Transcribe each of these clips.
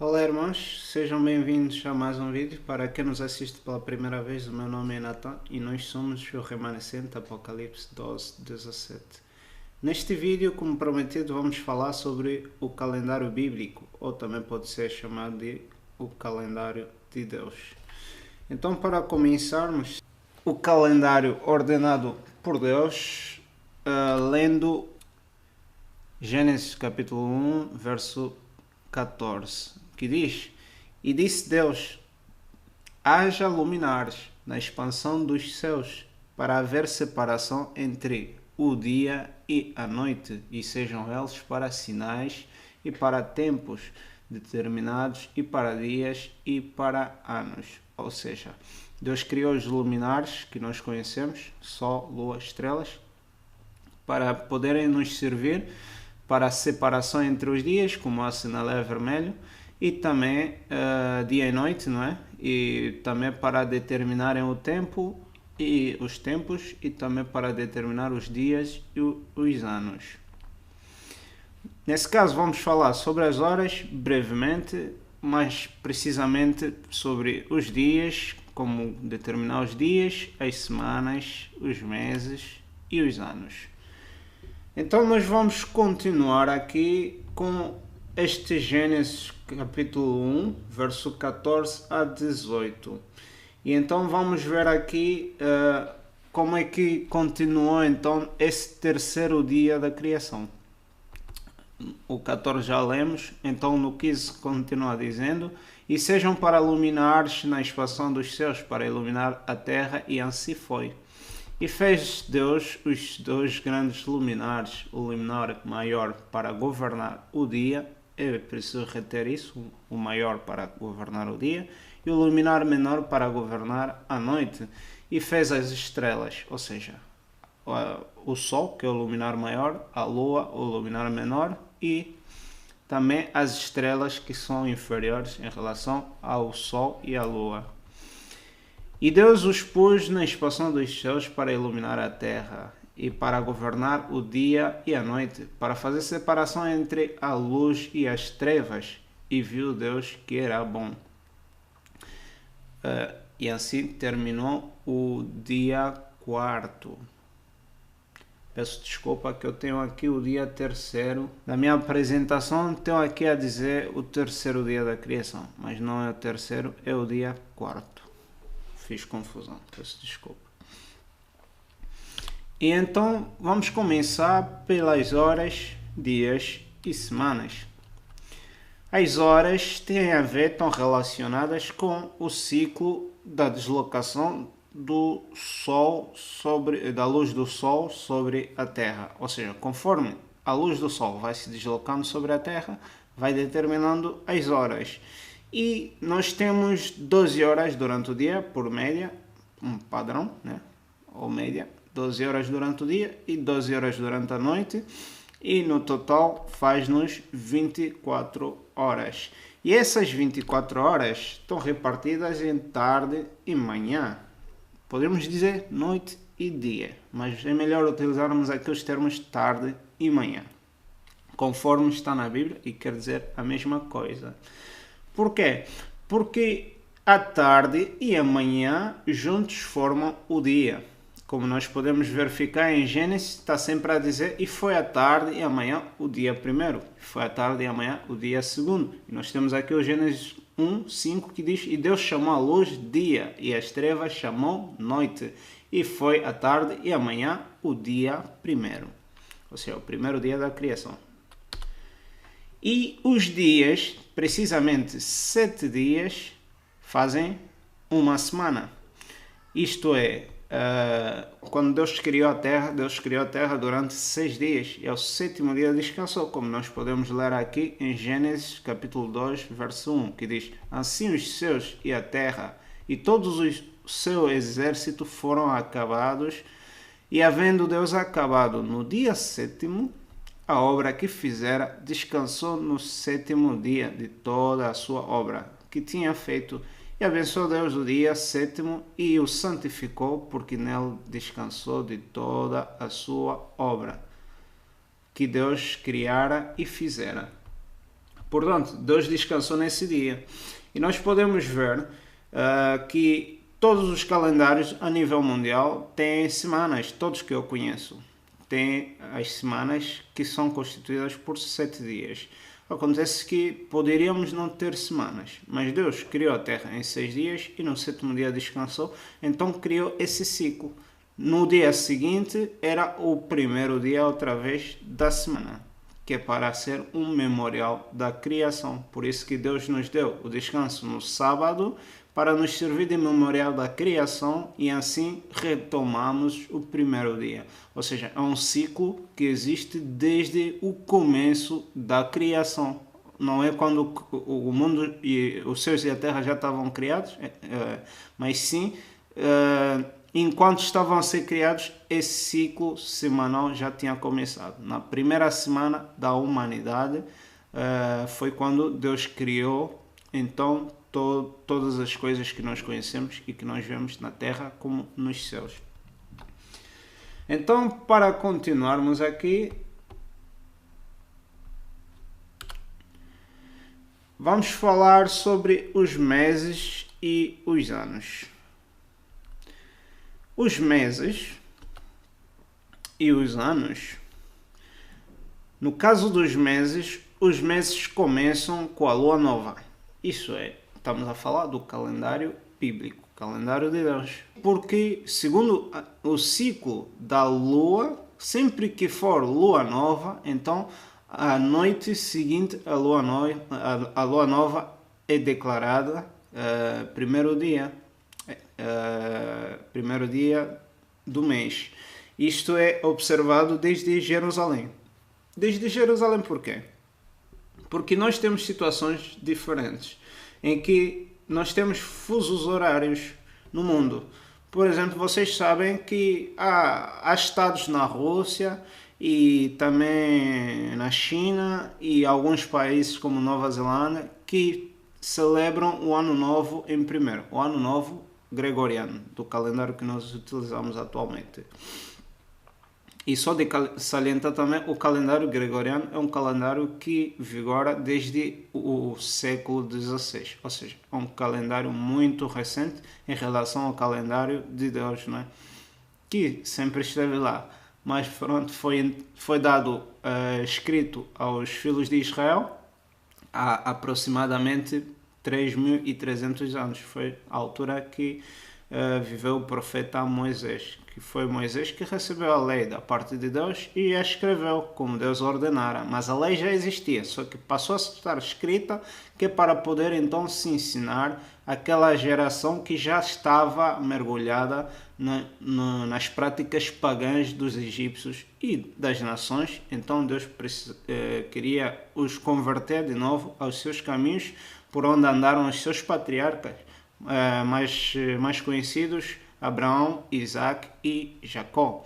Olá irmãos, sejam bem-vindos a mais um vídeo. Para quem nos assiste pela primeira vez, o meu nome é Nathan e nós somos o remanescente Apocalipse 12:17. Neste vídeo, como prometido, vamos falar sobre o calendário bíblico, ou também pode ser chamado de o calendário de Deus. Então, para começarmos, o calendário ordenado por Deus, lendo Gênesis capítulo 1, verso 14, que diz: E disse Deus: haja luminares na expansão dos céus, para haver separação entre o dia e a noite, e sejam eles para sinais e para tempos determinados, e para dias e para anos. Ou seja, Deus criou os luminares que nós conhecemos, Sol, Lua, estrelas, para poderem nos servir para a separação entre os dias, como o sinal é vermelho, e também dia e noite, não é? E também para determinarem o tempo e os tempos, e também para determinar os dias e os anos. Nesse caso vamos falar sobre as horas brevemente, mais precisamente sobre os dias, como determinar os dias, as semanas, os meses e os anos. Então nós vamos continuar aqui com este Gênesis capítulo 1, verso 14 a 18. E então vamos ver aqui como é que continuou então esse terceiro dia da criação. O 14 já lemos, então no 15 continua dizendo: E sejam para luminares na expansão dos céus, para iluminar a terra, e assim foi. E fez Deus os dois grandes luminares, o luminar maior para governar o dia, é preciso reter isso, o maior para governar o dia, e o luminar menor para governar a noite. E fez as estrelas, ou seja, o Sol, que é o luminar maior, a Lua, o luminar menor, e também as estrelas que são inferiores em relação ao Sol e à Lua. E Deus os pôs na expansão dos céus para iluminar a terra, e para governar o dia e a noite, para fazer separação entre a luz e as trevas. E viu Deus que era bom. E assim terminou o dia quarto. Peço desculpa que eu tenho aqui o dia terceiro. Da minha apresentação tenho aqui a dizer o terceiro dia da criação, mas não é o terceiro, é o dia quarto. Fiz confusão, peço desculpa. E então vamos começar pelas horas, dias e semanas. As horas têm a ver, estão relacionadas com o ciclo da deslocação do Sol da luz do Sol sobre a Terra. Ou seja, conforme a luz do Sol vai se deslocando sobre a Terra, vai determinando as horas. E nós temos 12 horas durante o dia, por média, um padrão, né? Ou média, 12 horas durante o dia e 12 horas durante a noite. E no total faz-nos 24 horas. E essas 24 horas estão repartidas em tarde e manhã. Podemos dizer noite e dia, mas é melhor utilizarmos aqui os termos tarde e manhã, conforme está na Bíblia, e quer dizer a mesma coisa. Por quê? Porque a tarde e a manhã juntos formam o dia. Como nós podemos verificar em Gênesis, está sempre a dizer: e foi a tarde e amanhã o dia primeiro, foi a tarde e amanhã o dia segundo. E nós temos aqui o Gênesis 1:5 que diz: e Deus chamou a luz dia, e as trevas chamou noite, e foi a tarde e amanhã o dia primeiro. Ou seja, o primeiro dia da criação. E os dias, precisamente 7 dias, fazem uma semana. Isto é, quando Deus criou a Terra durante 6 dias, e ao sétimo dia descansou, como nós podemos ler aqui em Gênesis capítulo 2, verso 1, que diz: assim os céus e a terra e todo o seu exército foram acabados, e havendo Deus acabado no dia sétimo a obra que fizera, descansou no sétimo dia de toda a sua obra que tinha feito. E abençoou Deus o dia sétimo e o santificou, porque nele descansou de toda a sua obra que Deus criara e fizera. Portanto, Deus descansou nesse dia. E nós podemos ver que todos os calendários a nível mundial têm semanas, todos que eu conheço. Têm as semanas que são constituídas por 7 dias. Acontece que poderíamos não ter semanas, mas Deus criou a Terra em 6 dias e no 7º dia descansou, então criou esse ciclo. No dia seguinte era o primeiro dia outra vez da semana, que é para ser um memorial da criação. Por isso que Deus nos deu o descanso no sábado, para nos servir de memorial da criação, e assim retomamos o primeiro dia. Ou seja, é um ciclo que existe desde o começo da criação. Não é quando o mundo e os céus e a terra já estavam criados, mas sim, enquanto estavam a ser criados, esse ciclo semanal já tinha começado. Na primeira semana da humanidade foi quando Deus criou, então, todas as coisas que nós conhecemos e que nós vemos na terra como nos céus. Então, para continuarmos aqui, vamos falar sobre os meses e os anos. Os meses e os anos. No caso dos meses, os meses começam com a lua nova. Isso é, estamos a falar do calendário bíblico, calendário de Deus. Porque, segundo o ciclo da lua, sempre que for lua nova, então a noite seguinte à lua nova é declarada primeiro dia do mês. Isto é observado desde Jerusalém. Desde Jerusalém por quê? Porque nós temos situações diferentes, em que nós temos fusos horários no mundo. Por exemplo, vocês sabem que há estados na Rússia e também na China e alguns países como Nova Zelândia que celebram o Ano Novo em primeiro, o Ano Novo Gregoriano, do calendário que nós utilizamos atualmente. E só de salientar também, o calendário gregoriano é um calendário que vigora desde o século XVI. Ou seja, é um calendário muito recente em relação ao calendário de Deus, não é? Que sempre esteve lá. Mas pronto, foi dado escrito aos filhos de Israel há aproximadamente 3.300 anos. Foi a altura que viveu o profeta Moisés, que foi Moisés que recebeu a lei da parte de Deus e a escreveu como Deus ordenara. Mas a lei já existia, só que passou a estar escrita, que é para poder então se ensinar àquela geração que já estava mergulhada nas práticas pagãs dos egípcios e das nações. Então Deus queria os converter de novo aos seus caminhos, por onde andaram os seus patriarcas mais conhecidos, Abraão, Isaac e Jacó,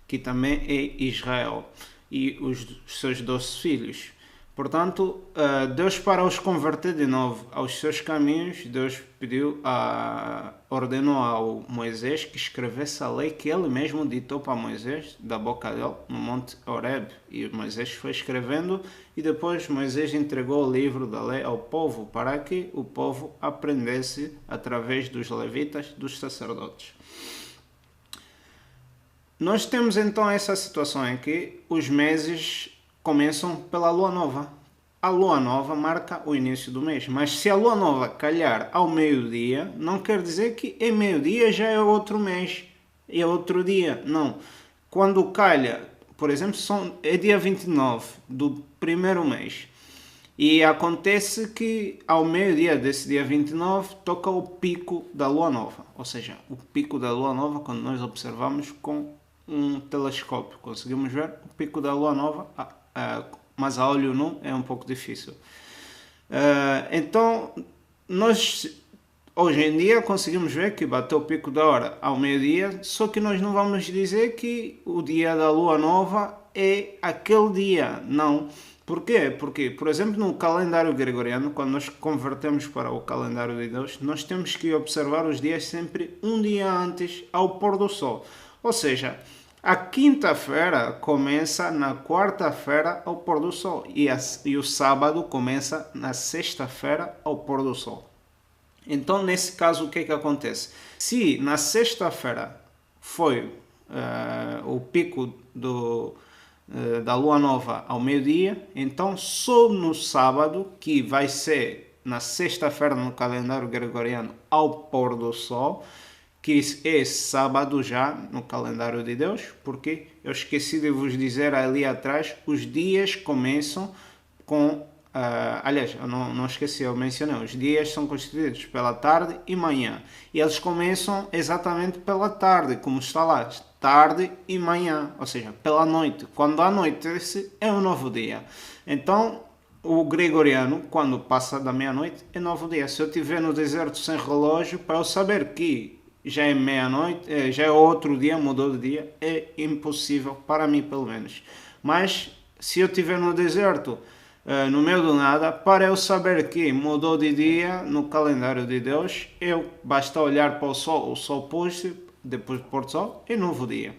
que também é Israel, e os seus 12 filhos. Portanto, Deus, para os converter de novo aos seus caminhos, Deus ordenou ao Moisés que escrevesse a lei que ele mesmo ditou para Moisés, da boca dele, no Monte Horeb. E Moisés foi escrevendo, e depois Moisés entregou o livro da lei ao povo, para que o povo aprendesse através dos levitas, dos sacerdotes. Nós temos então essa situação em que os meses começam pela lua nova. A lua nova marca o início do mês, mas se a lua nova calhar ao meio-dia, não quer dizer que em meio-dia já é outro mês, é outro dia. Não. Quando calha, por exemplo, é dia 29 do primeiro mês, e acontece que ao meio-dia desse dia 29 toca o pico da lua nova. Ou seja, o pico da lua nova, quando nós observamos com um telescópio, conseguimos ver o pico da lua nova, mas a olho nu é um pouco difícil. Então, nós hoje em dia conseguimos ver que bateu o pico da hora ao meio-dia, só que nós não vamos dizer que o dia da lua nova é aquele dia, não. Por quê? Porque, por exemplo, no calendário gregoriano, quando nós convertemos para o calendário de Deus, nós temos que observar os dias sempre um dia antes ao pôr do sol. Ou seja, A quinta-feira começa na quarta-feira ao pôr do sol e o sábado começa na sexta-feira ao pôr do sol. Então, nesse caso, o que acontece? Se na sexta-feira foi o pico da lua nova ao meio-dia, então só no sábado, que vai ser na sexta-feira no calendário gregoriano ao pôr do sol, que é sábado já no calendário de Deus, porque eu esqueci de vos dizer ali atrás, os dias começam com... aliás, eu não esqueci, eu mencionei, os dias são constituídos pela tarde e manhã, e eles começam exatamente pela tarde, como está lá, tarde e manhã, ou seja, pela noite. Quando anoitece é um novo dia. Então, o gregoriano, quando passa da meia-noite, é novo dia. Se eu estiver no deserto sem relógio, para eu saber que já é meia-noite, já é outro dia, mudou de dia, é impossível, para mim pelo menos. Mas, se eu estiver no deserto, no meio do nada, para eu saber que mudou de dia no calendário de Deus, basta olhar para o sol pôs-se, depois do pôr do sol, é novo dia.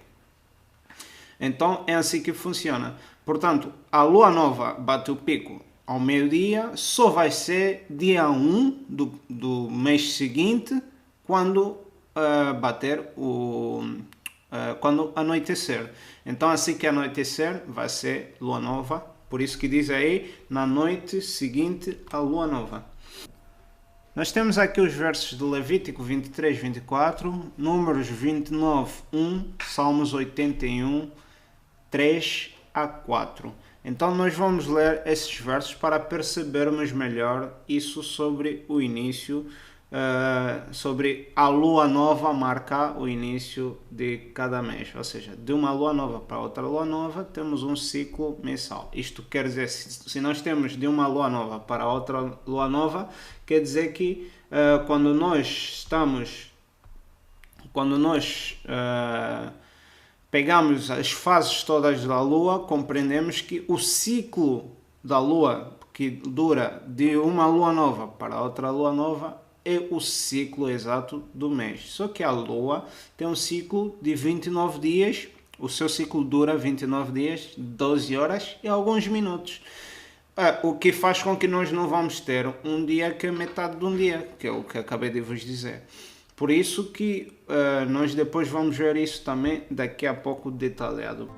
Então é assim que funciona. Portanto, a lua nova bate o pico ao meio-dia, só vai ser dia 1 do mês seguinte, quando bater quando anoitecer. Então assim que anoitecer vai ser lua nova, por isso que diz aí na noite seguinte à lua nova. Nós temos aqui os versos de Levítico 23, 24, Números 29, 1, Salmos 81, 3 a 4. Então nós vamos ler esses versos para percebermos melhor isso sobre o início, sobre a lua nova marcar o início de cada mês. Ou seja, de uma lua nova para outra lua nova temos um ciclo mensal. Isto quer dizer, se nós temos de uma lua nova para outra lua nova, quer dizer que quando nós pegamos as fases todas da lua, compreendemos que o ciclo da lua, que dura de uma lua nova para outra lua nova, é o ciclo exato do mês. Só que a lua tem um ciclo de 29 dias, o seu ciclo dura 29 dias, 12 horas e alguns minutos. O que faz com que nós não vamos ter um dia que é metade de um dia, que é o que acabei de vos dizer. Por isso que nós depois vamos ver isso também daqui a pouco detalhado.